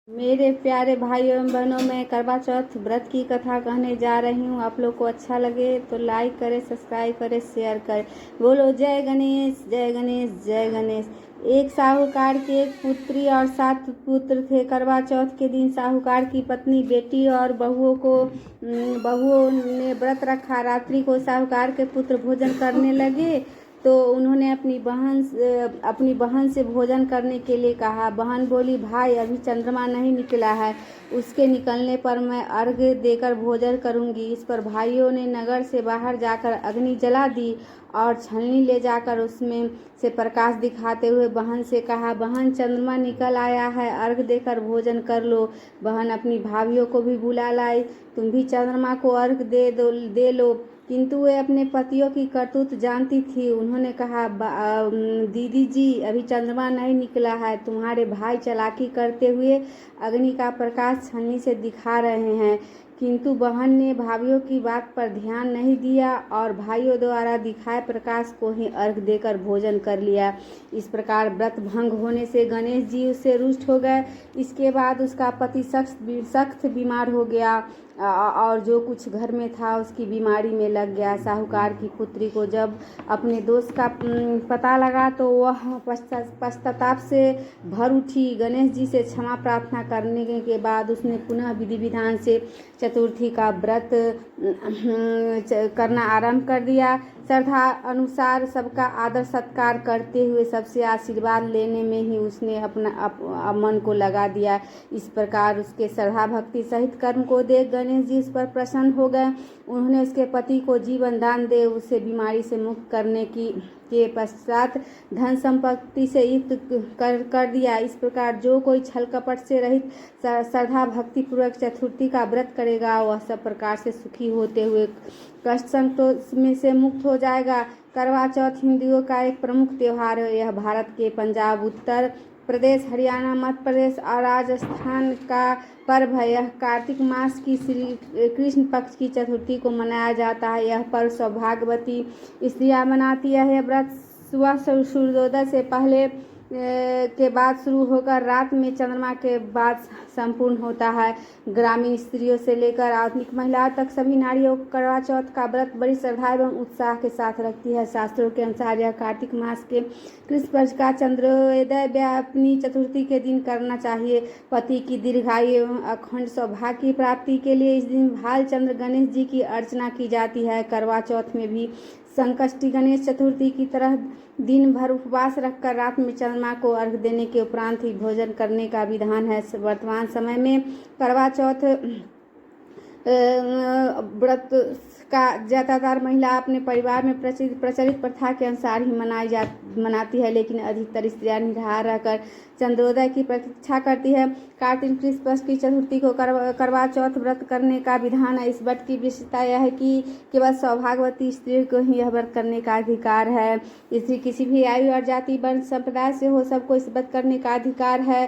मेरे प्यारे भाइयों एवं बहनों, मैं करवा चौथ व्रत की कथा कहने जा रही हूँ। आप लोग को अच्छा लगे तो लाइक करें, सब्सक्राइब करें, शेयर करें। बोलो जय गणेश, जय गणेश, जय गणेश। एक साहूकार की एक पुत्री और 7 पुत्र थे। करवा चौथ के दिन साहूकार की पत्नी, बेटी और बहुओं ने व्रत रखा। रात्रि को साहूकार के पुत्र भोजन करने लगे तो उन्होंने अपनी बहन से भोजन करने के लिए कहा। बहन बोली, भाई अभी चंद्रमा नहीं निकला है, उसके निकलने पर मैं अर्घ्य देकर भोजन करूंगी। इस पर भाइयों ने नगर से बाहर जाकर अग्नि जला दी और छलनी ले जाकर उसमें से प्रकाश दिखाते हुए बहन से कहा, बहन चंद्रमा निकल आया है, अर्घ्य देकर भोजन कर लो। बहन अपनी भाभियों को भी बुला लाई, तुम भी चंद्रमा को अर्घ्य दे लो। किंतु वे अपने पतियों की करतूत जानती थी। उन्होंने कहा, दीदी जी अभी चंद्रमा नहीं निकला है, तुम्हारे भाई चालाकी करते हुए अग्नि का प्रकाश छलनी से दिखा रहे हैं। किंतु बहन ने भाइयों की बात पर ध्यान नहीं दिया और भाइयों द्वारा दिखाए प्रकाश को ही अर्घ देकर भोजन कर लिया। इस प्रकार व्रत भंग होने से गणेश जी उससे रुष्ट हो गए। इसके बाद उसका पति सख्त बीमार हो गया और जो कुछ घर में था उसकी बीमारी में लग गया। साहूकार की पुत्री को जब अपने दोस्त का पता लगा तो वह पश्चाताप से भर उठी। गणेश जी से क्षमा प्रार्थना करने के बाद उसने पुनः विधि विधान से चतुर्थी का व्रत करना आरंभ कर दिया। श्रद्धा अनुसार सबका आदर सत्कार करते हुए सबसे आशीर्वाद लेने में ही उसने अपना मन को लगा दिया। इस प्रकार उसके श्रद्धा भक्ति सहित कर्म को देख गणेश जी उस पर प्रसन्न हो गए। उन्होंने उसके पति को जीवन दान दे उसे बीमारी से मुक्त करने के पश्चात धन संपत्ति से युक्त कर दिया। इस प्रकार जो कोई छल कपट से रहित श्रद्धा भक्ति पूर्वक चतुर्थी का व्रत करेगा वह सब प्रकार से सुखी होते हुए कष्ट संतोष में से मुक्त हो जाएगा। करवा चौथ हिंदुओं का एक प्रमुख त्योहार है। यह भारत के पंजाब, उत्तर प्रदेश, हरियाणा, मध्य प्रदेश और राजस्थान का पर्व है। यह कार्तिक मास की श्री कृष्ण पक्ष की चतुर्थी को मनाया जाता है। यह पर्व सौभाग्यवती स्त्रियां मनाती है। यह व्रत सुबह सूर्योदय से पहले के बाद शुरू होकर रात में चंद्रमा के बाद संपूर्ण होता है। ग्रामीण स्त्रियों से लेकर आधुनिक महिलाओं तक सभी नारियों को करवा चौथ का व्रत बड़ी श्रद्धा एवं उत्साह के साथ रखती है। शास्त्रों के अनुसार यह कार्तिक मास के कृष्ण पक्ष का चंद्रोदय व्यापनी चतुर्थी के दिन करना चाहिए। पति की दीर्घायु एवं अखंड सौभाग्य की प्राप्ति के लिए इस दिन भाल चंद्र गणेश जी की अर्चना की जाती है। करवा चौथ में भी संकष्टी गणेश चतुर्थी की तरह दिन भर उपवास रखकर रात में चंद्रमा को अर्घ्य देने के उपरांत ही भोजन करने का विधान है। वर्तमान समय में करवा चौथ व्रत का ज़्यादातर महिला अपने परिवार में प्रचलित प्रथा के अनुसार ही मनाती है, लेकिन अधिकतर स्त्रियां निराहार रहकर चंद्रोदय की प्रतीक्षा करती है। कार्तिक कृष्ण पक्ष की चतुर्थी को करवा चौथ व्रत करने का विधान है। इस व्रत की विशेषता यह है कि केवल सौभाग्यवती स्त्री को ही यह व्रत करने का अधिकार है। स्त्री किसी भी आयु और जाति वर्ण संप्रदाय से हो, सबको इस व्रत करने का अधिकार है।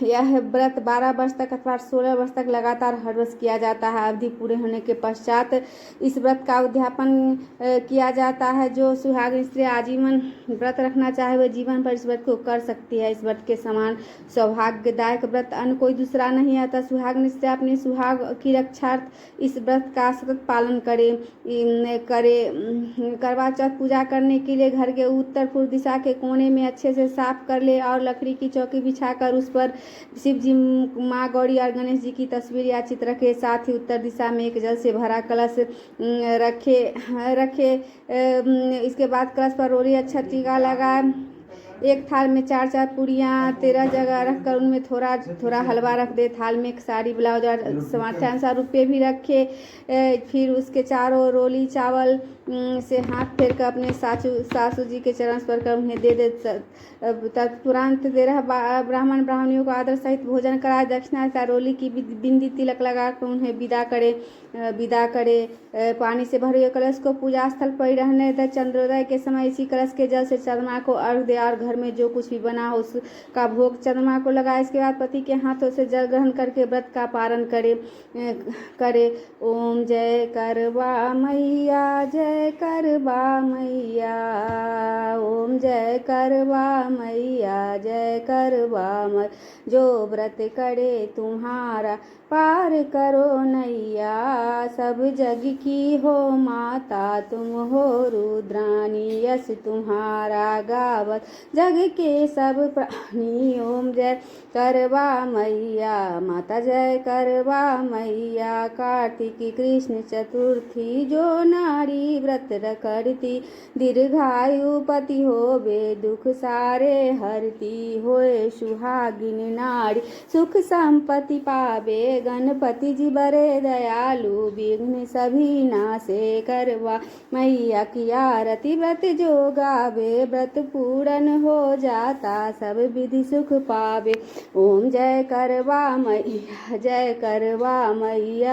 यह व्रत 12 वर्ष तक अथवा 16 वर्ष तक लगातार हर वर्ष किया जाता है। अवधि पूरे होने के पश्चात इस व्रत का उद्यापन किया जाता है। जो सुहागिन स्त्री आजीवन व्रत रखना चाहे वह जीवन पर इस व्रत को कर सकती है। इस व्रत के समान सौभाग्यदायक व्रत अन्य कोई दूसरा नहीं आता। सुहागिन स्त्री अपने सुहाग की रक्षार्थ इस व्रत का सतत पालन करे। करवा चौथ पूजा करने के लिए घर के उत्तर पूर्व दिशा के कोने में अच्छे से साफ कर ले और लकड़ी की चौकी बिछाकर उस पर शिव जी, माँ गौरी और गणेश जी की तस्वीर या चित्र रखे। साथ ही उत्तर दिशा में एक जल से भरा कलश रखे। इसके बाद कलश पर रोली अच्छा टीका लगाए। एक थाल में 4 पूड़ियाँ 13 जगह रखकर उनमें थोड़ा थोड़ा हलवा रख दे। थाल में एक साड़ी, ब्लाउज और सामान्य रुपये भी रखे। फिर उसके चारों रोली चावल से हाथ फेर कर अपने सासू जी के चरण स्पर्श कर उन्हें दे तत्परांत 13 ब्राह्मण ब्राह्मणियों को आदर सहित भोजन कराए। दक्षिणा का रोली की बिंदी तिलक लगा कर उन्हें विदा करे। पानी से भरे हुए कलश को पूजा स्थल पर ही रहने दे। चंद्रोदय के समय इसी कलश के जल से चंद्रमा को अर्घ दे और घर घर में जो कुछ भी बना हो उसका भोग चंद्रमा को लगाए। इसके बाद पति के हाथों से जल ग्रहण करके व्रत का पारण करे। ओम जय करवा मैया, जय करवा मैया, ओम जय करवा मैया, जय करवा मैया। जो व्रत करे तुम्हारा पार करो नैया, सब जग की हो माता तुम हो रुद्रानी, यश तुम्हारा गावत जग के सब प्राणी। ओम जय करवा मैया, माता जय करवा मैया। कार्तिक कृष्ण चतुर्थी जो नारी व्रत करती, दीर्घायु पति होवे दुख सारे हरती। होए सुहागिन नारी सुख संपत्ति पावे, गणपति जी बड़े दयालु विघ्न सभी नासे। करवा मैया की आरती व्रत जो गावे, व्रत पूर्ण हो जाता सब विधि सुख पावे। ओम जय करवा मैया, जय करवा मैया।